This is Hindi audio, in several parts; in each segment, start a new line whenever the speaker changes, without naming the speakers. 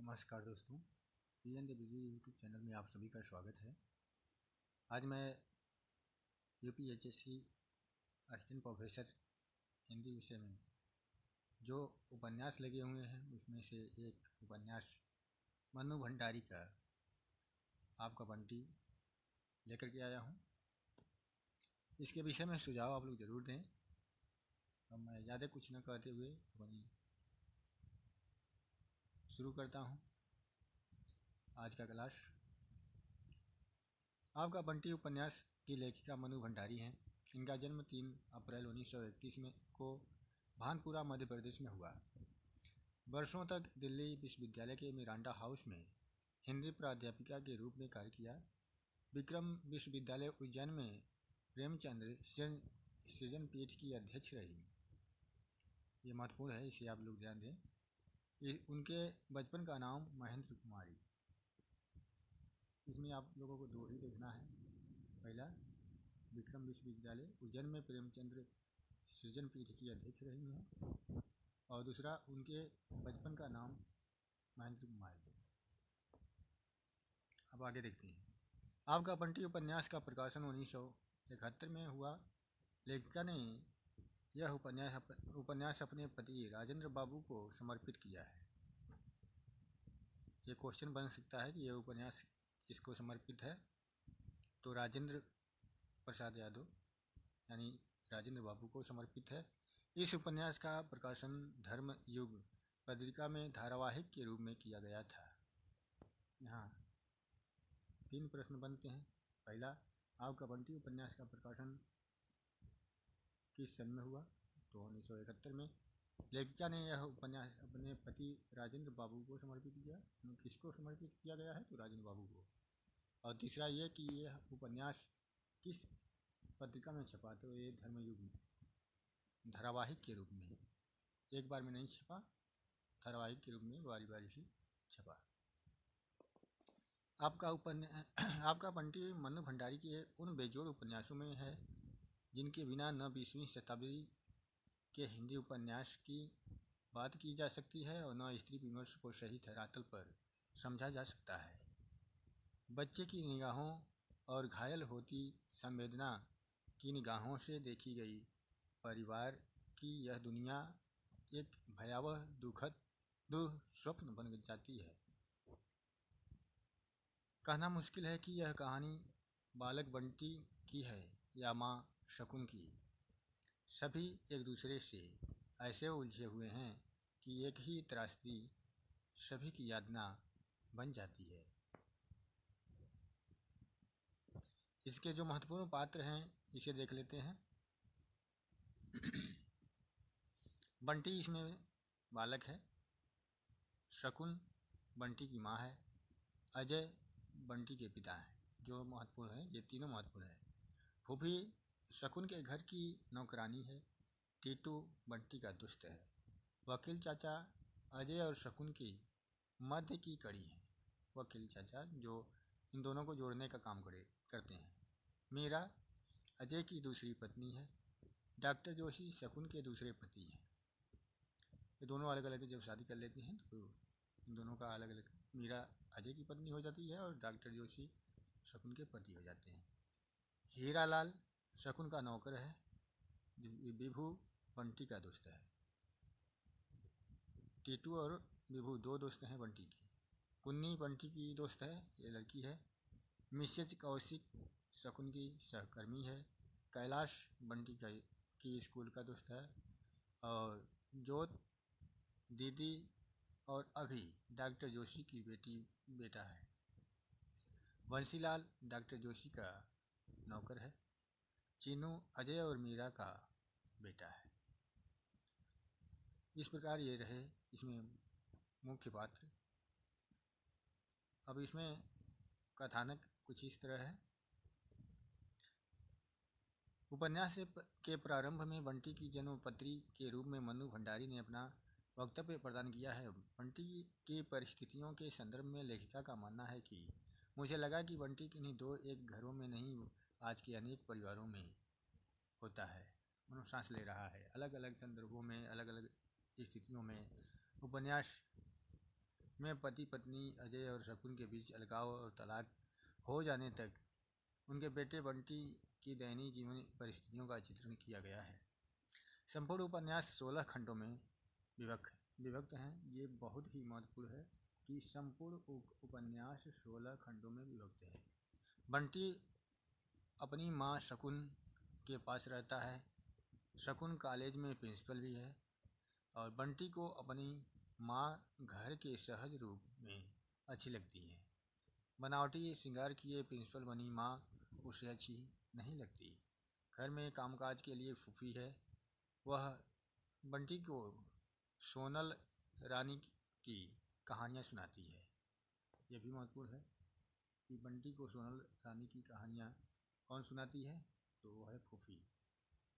नमस्कार दोस्तों, PNWD यूट्यूब चैनल में आप सभी का स्वागत है। आज मैं UPHSC असिस्टेंट प्रोफेसर हिंदी विषय में जो उपन्यास लगे हुए हैं उसमें से एक उपन्यास मनु भंडारी का आपका बंटी लेकर के आया हूँ। इसके विषय में सुझाव आप लोग ज़रूर दें। अब मैं ज़्यादा कुछ न कहते हुए अपनी शुरू करता हूँ आज का क्लास। आपका बंटी उपन्यास की लेखिका मनु भंडारी हैं। इनका जन्म 3 अप्रैल 1931 में को भानपुरा मध्य प्रदेश में हुआ। वर्षों तक दिल्ली विश्वविद्यालय के मिरांडा हाउस में हिंदी प्राध्यापिका के रूप में कार्य किया। विक्रम विश्वविद्यालय उज्जैन में प्रेमचंद्र सृजन पीठ की अध्यक्ष रही। ये महत्वपूर्ण है, इसे आप लोग ध्यान दें। उनके बचपन का नाम महेंद्र कुमारी। इसमें आप लोगों को दो ही देखना है। पहला, विक्रम विश्वविद्यालय उज्जैन में प्रेमचंद्र सृजन पीठ की अध्यक्ष रही हैं, और दूसरा उनके बचपन का नाम महेंद्र कुमारी। अब आगे देखते हैं। आपका बंटी उपन्यास का प्रकाशन 1971 में हुआ। लेखिका ने यह उपन्यास अपने पति राजेंद्र बाबू को समर्पित किया है। ये क्वेश्चन बन सकता है कि यह उपन्यास किसको समर्पित है, तो राजेंद्र प्रसाद यादव यानी राजेंद्र बाबू को समर्पित है। इस उपन्यास का प्रकाशन धर्म युग पत्रिका में धारावाहिक के रूप में किया गया था। यहाँ 3 प्रश्न बनते हैं। पहला, आपका बंटी उपन्यास का प्रकाशन किस सन में हुआ, तो 1971 में। लेखिका ने यह उपन्यास अपने पति राजेंद्र बाबू को समर्पित किया। किसको समर्पित किया गया है, तो राजेंद्र बाबू को। और तीसरा ये कि यह उपन्यास किस पत्रिका में छपा, तो ये धर्मयुग धारावाहिक के रूप में, एक बार में नहीं छपा, धारावाहिक के रूप में बारी बारी से छपा। आपका बंटी मनु भंडारी के उन बेजोड़ उपन्यासों में है जिनके बिना न 20वीं शताब्दी के हिंदी उपन्यास की बात की जा सकती है और न स्त्री विमर्श को सही धरातल पर समझा जा सकता है। बच्चे की निगाहों और घायल होती संवेदना की निगाहों से देखी गई परिवार की यह दुनिया एक भयावह दुखद दुःस्वप्न बन जाती है। कहना मुश्किल है कि यह कहानी बालक बंटी की है या माँ शकुन की। सभी एक दूसरे से ऐसे उलझे हुए हैं कि एक ही त्रासदी सभी की यातना बन जाती है। इसके जो महत्वपूर्ण पात्र हैं इसे देख लेते हैं। बंटी इसमें बालक है, शकुन बंटी की माँ है, अजय बंटी के पिता हैं। जो महत्वपूर्ण है, ये तीनों महत्वपूर्ण है। फूफी शकुन के घर की नौकरानी है। टीटू बंटी का दोस्त है। वकील चाचा अजय और शकुन की मध्य की कड़ी हैं। वकील चाचा जो इन दोनों को जोड़ने का काम करते हैं। मीरा अजय की दूसरी पत्नी है। डॉक्टर जोशी शकुन के दूसरे पति हैं। ये दोनों अलग अलग जब शादी कर लेती हैं तो इन दोनों का अलग अलग, मीरा अजय की पत्नी हो जाती है और डॉक्टर जोशी शकुन के पति हो जाते हैं। हीरालाल शकुन का नौकर है। विभू बंटी का दोस्त है। टीटू और विभू दो दोस्त हैं बंटी के। पुन्नी बंटी की दोस्त है, ये लड़की है। मिसेज कौशिक शकुन की सहकर्मी है। कैलाश बंटी की स्कूल का दोस्त है। और जोत दीदी और अभी डॉक्टर जोशी की बेटा है। बंसीलाल डॉक्टर जोशी का नौकर है। चीनू अजय और मीरा का बेटा है। इस प्रकार ये रहे इसमें मुख्य पात्र। अब इसमें कथानक कुछ इस तरह है। उपन्यास के प्रारंभ में बंटी की जन्मपत्री के रूप में मनु भंडारी ने अपना वक्तव्य प्रदान किया है। बंटी की परिस्थितियों के संदर्भ में लेखिका का मानना है कि मुझे लगा कि बंटी किन्हीं दो एक घरों में नहीं, आज के अनेक परिवारों में होता है। मनुष्य सांस ले रहा है। अलग अलग संदर्भों में, अलग अलग स्थितियों में उपन्यास में पति पत्नी अजय और शकुन के बीच अलगाव और तलाक हो जाने तक उनके बेटे बंटी की दयनीय जीवन परिस्थितियों का चित्रण किया गया है। संपूर्ण उपन्यास 16 खंडों में विभक्त हैं। ये बहुत ही महत्वपूर्ण है कि संपूर्ण उपन्यास 16 खंडों में विभक्त है। बंटी अपनी माँ शकुन के पास रहता है। शकुन कॉलेज में प्रिंसिपल भी है और बंटी को अपनी माँ घर के सहज रूप में अच्छी लगती है। बनावटी श्रृंगार किए प्रिंसिपल बनी माँ उसे अच्छी नहीं लगती। घर में कामकाज के लिए फूफी है। वह बंटी को सोनल रानी की कहानियाँ सुनाती है। यह भी महत्वपूर्ण है कि बंटी को सोनल रानी की कहानियाँ कौन सुनाती है, तो वह है फूफी,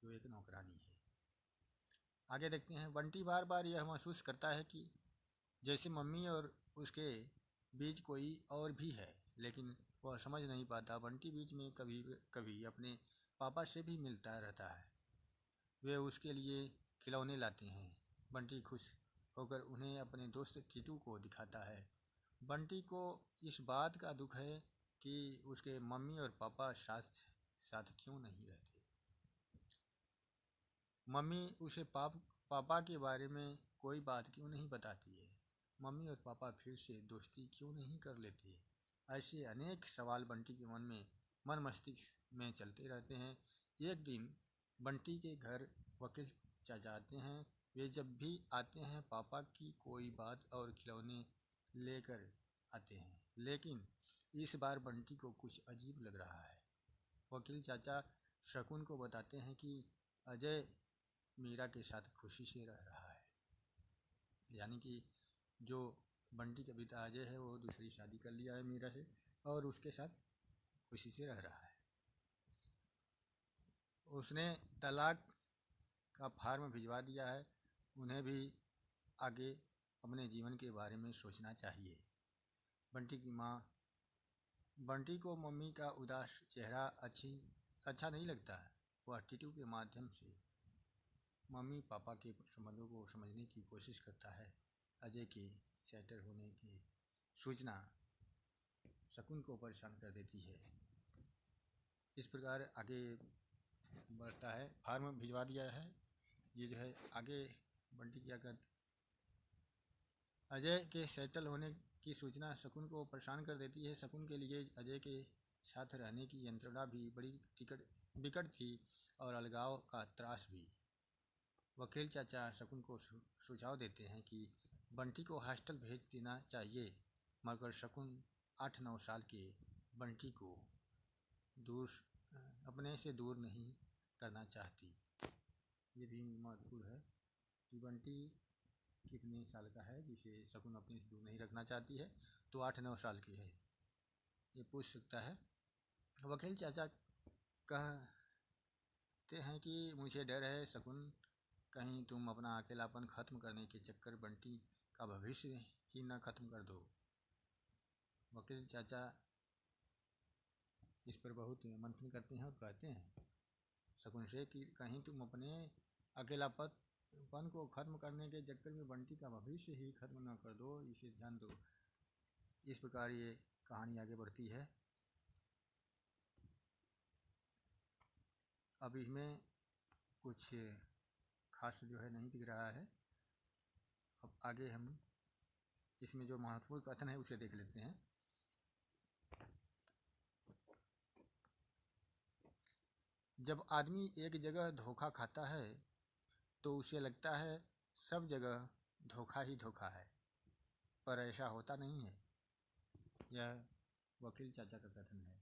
जो एक नौकरानी है। आगे देखते हैं। बंटी बार बार यह महसूस करता है कि जैसे मम्मी और उसके बीच कोई और भी है, लेकिन वह समझ नहीं पाता। बंटी बीच में कभी कभी अपने पापा से भी मिलता रहता है। वे उसके लिए खिलौने लाते हैं। बंटी खुश होकर उन्हें अपने दोस्त टीटू को दिखाता है। बंटी को इस बात का दुख है कि उसके मम्मी और पापा साथ क्यों नहीं रहते। मम्मी उसे पापा के बारे में कोई बात क्यों नहीं बताती है। मम्मी और पापा फिर से दोस्ती क्यों नहीं कर लेते। ऐसे अनेक सवाल बंटी के मन मस्तिष्क में चलते रहते हैं। एक दिन बंटी के घर वकील चाचा आते हैं। वे जब भी आते हैं पापा की कोई बात और खिलौने लेकर आते हैं, लेकिन इस बार बंटी को कुछ अजीब लग रहा है। वकील चाचा शकुन को बताते हैं कि अजय मीरा के साथ खुशी से रह रहा है, यानी कि जो बंटी का पिता अजय है वो दूसरी शादी कर लिया है मीरा से और उसके साथ खुशी से रह रहा है। उसने तलाक का फार्म भिजवा दिया है। उन्हें भी आगे अपने जीवन के बारे में सोचना चाहिए। बंटी की माँ बंटी को मम्मी का उदास चेहरा अच्छा नहीं लगता है। वह टीटू के माध्यम से मम्मी पापा के संबंधों को समझने की कोशिश करता है। अजय के सेटल होने की सूचना शकुन को परेशान कर देती है। इस प्रकार आगे बढ़ता है। फार्म भिजवा दिया है। ये जो है आगे बंटी क्या कर अजय के सेटल होने की सूचना शकुन को परेशान कर देती है। शकुन के लिए अजय के साथ रहने की यंत्रणा भी बड़ी विकट थी और अलगाव का त्रास भी। वकील चाचा शकुन को सुझाव देते हैं कि बंटी को हॉस्टल भेज देना चाहिए, मगर शकुन 8-9 साल के बंटी को अपने से दूर नहीं करना चाहती। ये भी महत्वपूर्ण है कि बंटी कितने साल का है जिसे शकुन अपने से दूर नहीं रखना चाहती है, तो 8-9 साल की है, ये पूछ सकता है। वकील चाचा कहते हैं कि मुझे डर है शकुन, कहीं तुम अपना अकेलापन ख़त्म करने के चक्कर बंटी का भविष्य ही न ख़त्म कर दो। वकील चाचा इस पर बहुत मंथन करते हैं और कहते हैं शकुन से कि कहीं तुम अपने अकेलापन को ख़त्म करने के चक्कर में बंटी का भविष्य ही ख़त्म न कर दो, इसे ध्यान दो। इस प्रकार ये कहानी आगे बढ़ती है। अब इसमें कुछ खास जो है नहीं दिख रहा है। अब आगे हम इसमें जो महत्वपूर्ण कथन है उसे देख लेते हैं। जब आदमी एक जगह धोखा खाता है तो उसे लगता है सब जगह धोखा ही धोखा है, पर ऐसा होता नहीं है। यह वकील चाचा का कथन है।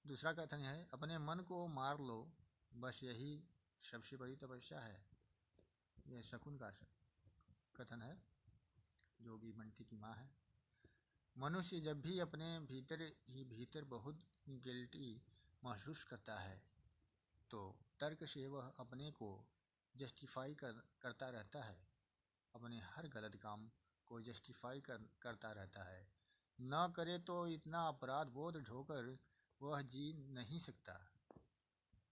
दूसरा कथन है, अपने मन को मार लो, बस यही सबसे बड़ी तपस्या है। यह शकुन का कथन है, जो कि बंटी की माँ है। मनुष्य जब भी अपने भीतर बहुत गिल्टी महसूस करता है तो तर्क से वह अपने को जस्टिफाई करता रहता है। अपने हर गलत काम को जस्टिफाई करता रहता है। न करे तो इतना अपराध बोध ढोकर वह जी नहीं सकता।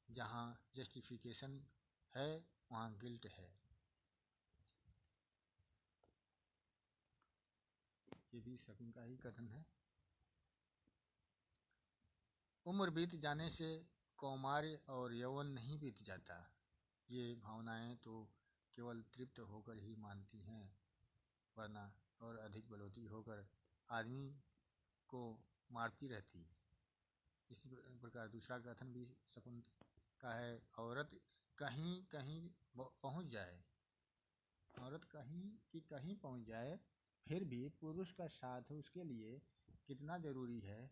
जहाँ जस्टिफिकेशन है वहाँ गिल्ट है। ये भी शकुन का ही कथन है। उम्र बीत जाने से कौमार्य और यौवन नहीं बीत जाता। ये भावनाएं तो केवल तृप्त होकर ही मानती हैं, वरना और अधिक बलवती होकर आदमी को मारती रहती। इसी प्रकार दूसरा कथन भी शकुन का है, औरत कहीं कहीं पहुंच जाए, औरत कहीं की कहीं पहुंच जाए, फिर भी पुरुष का साथ उसके लिए कितना ज़रूरी है,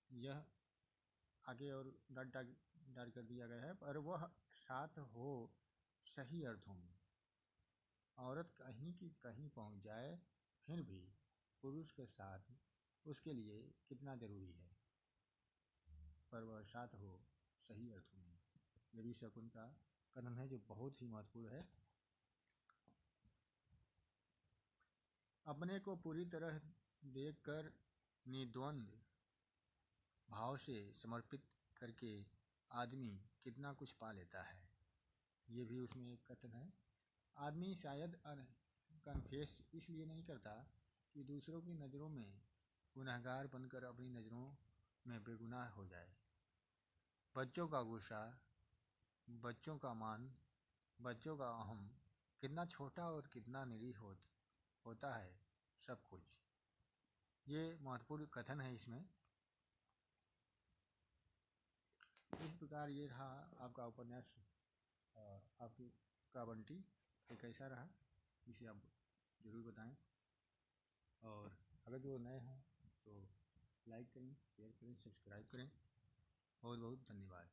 यह आगे और डाल कर दिया गया है। पर वह साथ हो सही अर्थों में। औरत कहीं की कहीं पहुंच जाए, फिर भी पुरुष के साथ उसके लिए कितना ज़रूरी है, पर वह साथ हो सही अर्थों में। यह भी शकुन का कथन है जो बहुत ही महत्वपूर्ण है। अपने को पूरी तरह देखकर निद्वंद भाव से समर्पित करके आदमी कितना कुछ पा लेता है। ये भी उसमें एक कथन है। आदमी शायद कन्फेस इसलिए नहीं करता कि दूसरों की नज़रों में गुनहगार बनकर अपनी नज़रों में बेगुनाह हो जाए। बच्चों का गुस्सा, बच्चों का मान, बच्चों का अहम कितना छोटा और कितना निरीह होता है सब कुछ। ये महत्वपूर्ण कथन है इसमें। इस प्रकार ये रहा आपका उपन्यास, आपका बंटी। ये कैसा रहा इसे आप ज़रूर बताएं, और अगर जो नए हैं तो लाइक करें, शेयर करें, सब्सक्राइब करें। बहुत बहुत धन्यवाद।